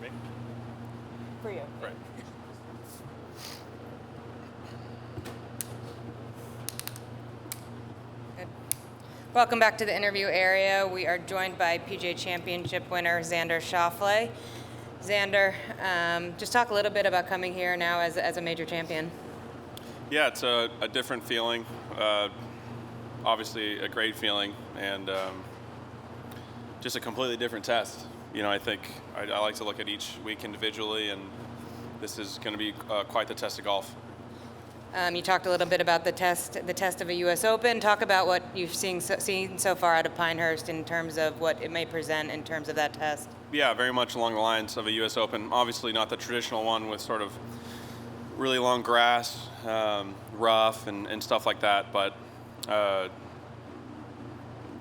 me? For you. Right. Good. Welcome back to the interview area. We are joined by PGA Championship winner Xander Schauffele. Xander, just talk a little bit about coming here now as a major champion. Yeah, it's a different feeling. Obviously a great feeling, and just a completely different test. You know, I think I like to look at each week individually, and this is going to be quite the test of golf. You talked a little bit about the test of a U.S. Open. Talk about what you've seen so far out of Pinehurst in terms of what it may present in terms of that test. Yeah, very much along the lines of a U.S. Open. Obviously not the traditional one with sort of really long grass, rough, and stuff like that, but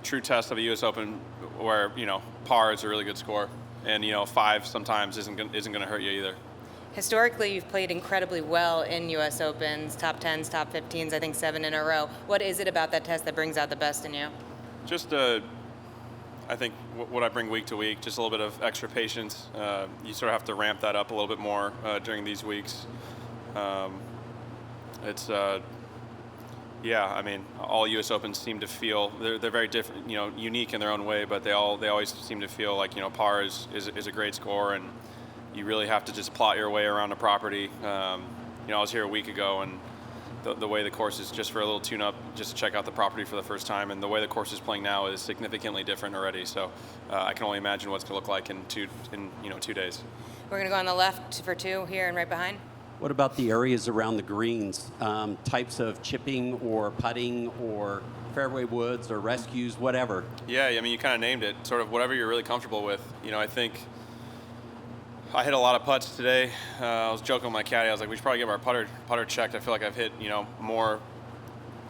true test of a U.S. Open where, you know, par is a really good score, and, you know, 5 sometimes isn't going to hurt you either. Historically, you've played incredibly well in U.S. Opens, top 10s, top 15s, I think 7 in a row. What is it about that test that brings out the best in you? Just, I think what I bring week to week, just a little bit of extra patience. You sort of have to ramp that up a little bit more during these weeks. Yeah, I mean, all U.S. Opens seem to feel they're very different, you know, unique in their own way, but they always seem to feel like, you know, par is a great score, and you really have to just plot your way around the property. You know, I was here a week ago, and the way the course is, just for a little tune-up, just to check out the property for the first time, and the way the course is playing now is significantly different already. So I can only imagine what it's going to look like in 2 days. We're going to go on the left for 2 here and right behind. What about the areas around the greens? Types of chipping or putting or fairway woods or rescues, whatever. Yeah, I mean, you kind of named it. Sort of whatever you're really comfortable with. You know, I think I hit a lot of putts today. I was joking with my caddy. I was like, we should probably get our putter checked. I feel like I've hit, you know, more.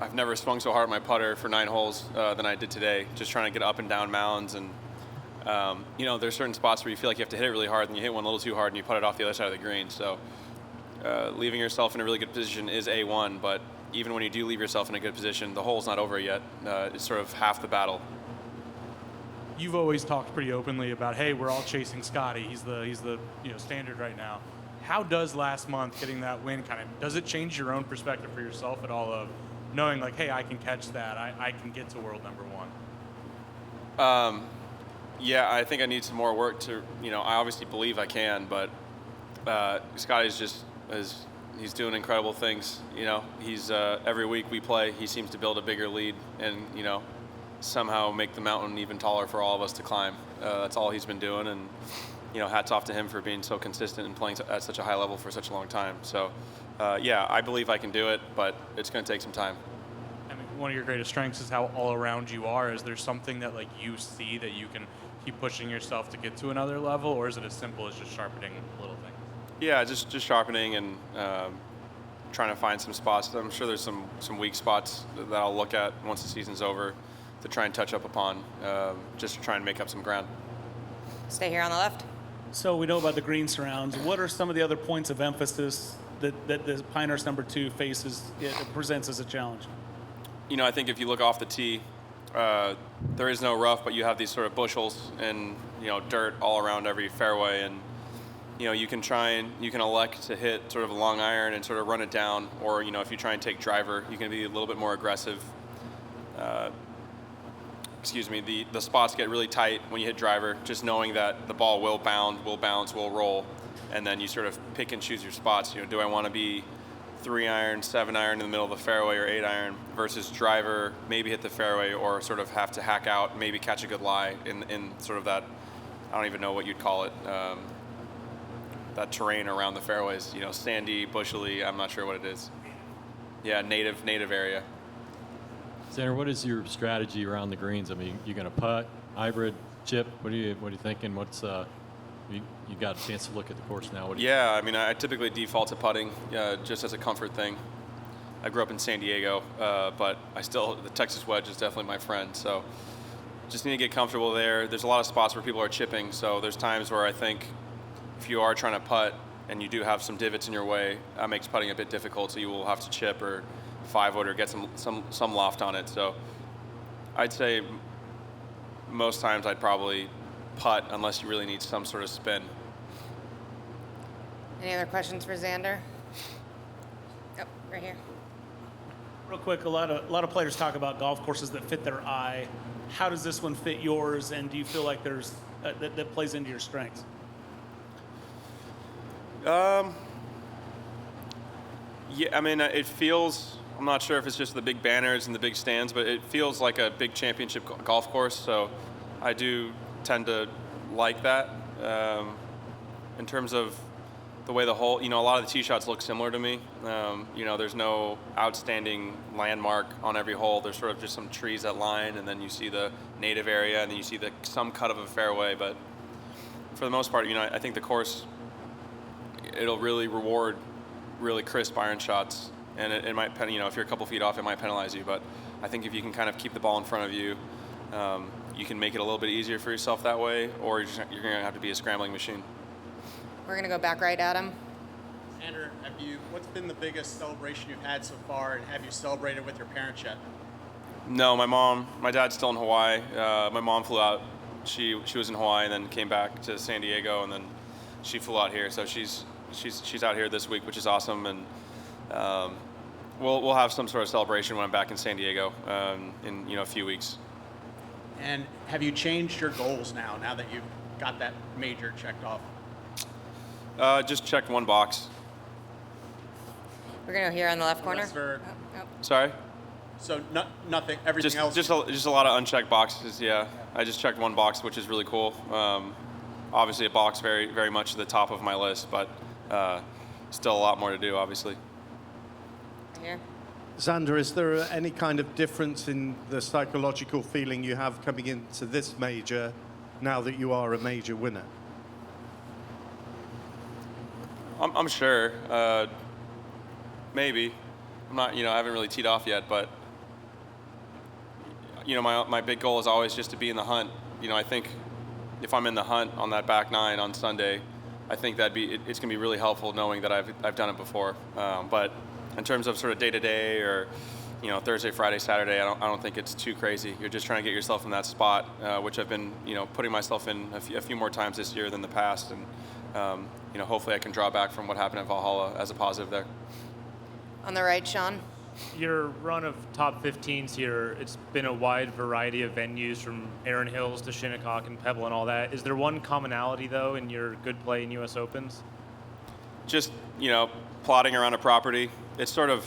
I've never swung so hard at my putter for 9 holes than I did today, just trying to get up and down mounds. And, you know, there's certain spots where you feel like you have to hit it really hard, and you hit one a little too hard, and you put it off the other side of the green. So leaving yourself in a really good position is A1, but even when you do leave yourself in a good position, the hole's not over yet. It's sort of half the battle. You've always talked pretty openly about, hey, we're all chasing Scotty. He's the you know, standard right now. How does last month getting that win does it change your own perspective for yourself at all of knowing like, hey, I can catch that, I can get to world number 1? Yeah, I think I need some more work to, you know, I obviously believe I can, but Scotty's he's doing incredible things. You know, he's every week we play, he seems to build a bigger lead, and, you know, somehow make the mountain even taller for all of us to climb. That's all he's been doing, and, you know, hats off to him for being so consistent and playing at such a high level for such a long time. So, yeah, I believe I can do it, but it's going to take some time. I mean, one of your greatest strengths is how all around you are. Is there something that like you see that you can keep pushing yourself to get to another level, or is it as simple as just sharpening little things? Yeah, just sharpening and trying to find some spots. I'm sure there's some weak spots that I'll look at once the season's over to try and touch up upon, just to try and make up some ground. Stay here on the left. So we know about the green surrounds. What are some of the other points of emphasis that the Pinehurst number 2 presents as a challenge? You know, I think if you look off the tee, there is no rough, but you have these sort of bushels and, you know, dirt all around every fairway, and, you know, you can elect to hit sort of a long iron and sort of run it down, or, you know, if you try and take driver, you can be a little bit more aggressive. The spots get really tight when you hit driver, just knowing that the ball will bound, will bounce, will roll, and then you sort of pick and choose your spots. You know, do I want to be 3 iron, 7 iron in the middle of the fairway, or 8 iron versus driver, maybe hit the fairway, or sort of have to hack out, maybe catch a good lie in sort of that, I don't even know what you'd call it, that terrain around the fairways, you know, sandy, bushely, I'm not sure what it is. Yeah, native area. Xander, what is your strategy around the greens? I mean, you going to putt, hybrid, chip? What are you thinking? What's you got a chance to look at the course now? Yeah, I mean, I typically default to putting, just as a comfort thing. I grew up in San Diego, but the Texas wedge is definitely my friend. So just need to get comfortable there. There's a lot of spots where people are chipping, so there's times where I think if you are trying to putt and you do have some divots in your way, that makes putting a bit difficult. So you will have to chip or 5-wood or get some loft on it. So I'd say most times I'd probably putt unless you really need some sort of spin. Any other questions for Xander? Oh, right here. Real quick, a lot of players talk about golf courses that fit their eye. How does this one fit yours, and do you feel like there's that plays into your strengths? Yeah, I mean, it feels, I'm not sure if it's just the big banners and the big stands, but it feels like a big championship golf course, so I do tend to like that. In terms of the way the hole, a lot of the tee shots look similar to me. There's no outstanding landmark on every hole. There's sort of just some trees that line, and then you see the native area, and then you see some cut of a fairway. But for the most part, I think the course, it'll really reward really crisp iron shots, and it might, if you're a couple feet off, it might penalize you. But I think if you can kind of keep the ball in front of you, you can make it a little bit easier for yourself that way, or you're going to have to be a scrambling machine. We're going to go back right at him. Xander, what's been the biggest celebration you've had so far, and have you celebrated with your parents yet? No, my dad's still in Hawaii. My mom flew out. She was in Hawaii and then came back to San Diego, and then she flew out here. So she's out here this week, which is awesome, and we'll have some sort of celebration when I'm back in San Diego in a few weeks. And have you changed your goals now that you've got that major checked off? Just checked one box. We're going to go here on the left corner. Sorry? So nothing, everything else? Just a lot of unchecked boxes, yeah. I just checked one box, which is really cool. Obviously a box very, very much at the top of my list, but still a lot more to do, obviously. Here. Xander, is there any kind of difference in the psychological feeling you have coming into this major now that you are a major winner? I'm sure. Maybe. I'm not, I haven't really teed off yet, but my big goal is always just to be in the hunt. I think if I'm in the hunt on that back nine on Sunday, I think it's gonna be really helpful knowing that I've done it before. But in terms of sort of day to day or Thursday, Friday, Saturday, I don't think it's too crazy. You're just trying to get yourself in that spot, which I've been putting myself in a few more times this year than the past, and hopefully I can draw back from what happened at Valhalla as a positive there. On the right, Sean. Your run of top 15s here, it's been a wide variety of venues from Erin Hills to Shinnecock and Pebble and all that. Is there one commonality, though, in your good play in U.S. Opens? Just, plotting around a property. It's sort of,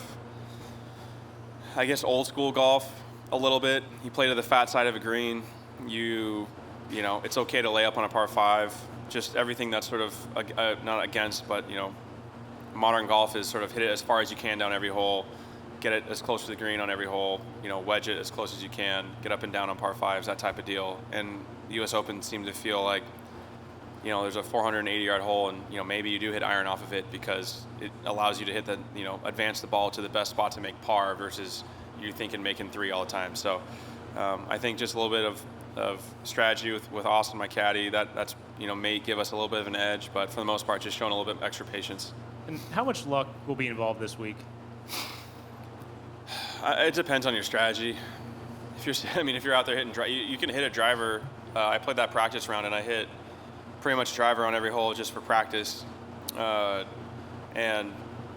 I guess, old school golf a little bit. You play to the fat side of a green. It's okay to lay up on a par 5. Just everything that's sort of, not against, but, modern golf is sort of hit it as far as you can down every hole, get it as close to the green on every hole, wedge it as close as you can, get up and down on par 5s, that type of deal. And the U.S. Open seemed to feel like, there's a 480-yard hole, and, maybe you do hit iron off of it because it allows you to hit advance the ball to the best spot to make par versus you thinking making 3 all the time. So I think just a little bit of strategy with Austin, my caddy, that's may give us a little bit of an edge, but for the most part, just showing a little bit extra patience. And how much luck will be involved this week? It depends on your strategy. If you're out there hitting, you can hit a driver. I played that practice round and I hit pretty much driver on every hole just for practice, and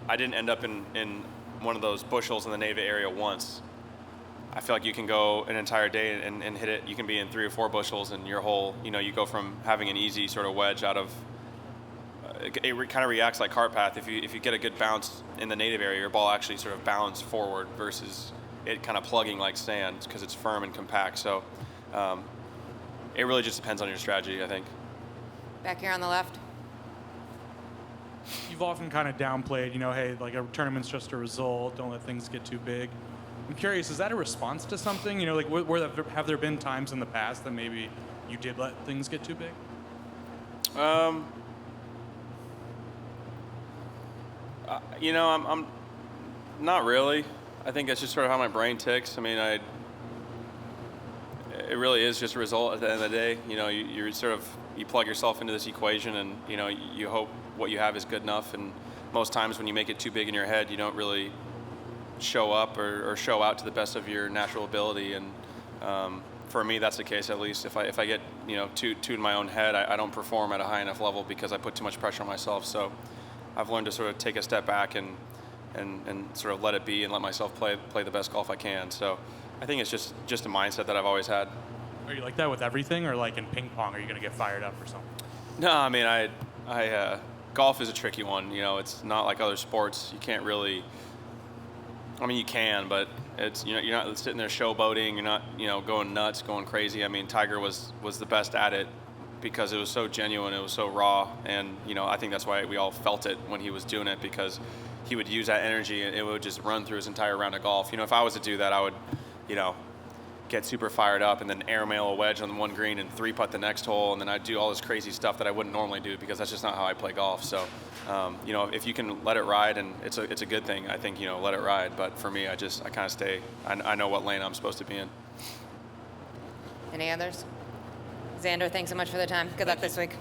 I didn't end up in one of those bushels in the Navy area once. I feel like you can go an entire day and hit it. You can be in 3 or 4 bushels, and your hole, you go from having an easy sort of wedge out of. It kind of reacts like cart path. If you get a good bounce in the native area, your ball actually sort of bounds forward versus it kind of plugging like sand because it's firm and compact. So it really just depends on your strategy, I think. Back here on the left. You've often kind of downplayed, hey, like a tournament's just a result. Don't let things get too big. I'm curious, is that a response to something? Have there been times in the past that maybe you did let things get too big? I'm not really. I think that's just sort of how my brain ticks. It really is just a result at the end of the day. You plug yourself into this equation, and you hope what you have is good enough. And most times when you make it too big in your head, you don't really show up or show out to the best of your natural ability. And for me, that's the case. At least if I get too in my own head, I don't perform at a high enough level because I put too much pressure on myself. So I've learned to sort of take a step back and sort of let it be and let myself play the best golf I can. So I think it's just a mindset that I've always had. Are you like that with everything, or like in ping pong, are you going to get fired up or something? No, I mean, golf is a tricky one. You know, it's not like other sports. You can't really. I mean, you can, but it's, you know, you're not sitting there showboating. You're not, you know, going nuts, going crazy. I mean, Tiger was the best at it because it was so genuine, it was so raw, and you know, I think that's why we all felt it when he was doing it, because he would use that energy and it would just run through his entire round of golf. You know, if I was to do that, I would, you know, get super fired up and then airmail a wedge on one green and 3-putt the next hole, and then I'd do all this crazy stuff that I wouldn't normally do because that's just not how I play golf. So, you know, if you can let it ride, and it's a good thing, I think, you know, let it ride. But for me, I kind of stay. I know what lane I'm supposed to be in. Any others? Xander, thanks so much for the time. Good luck this week.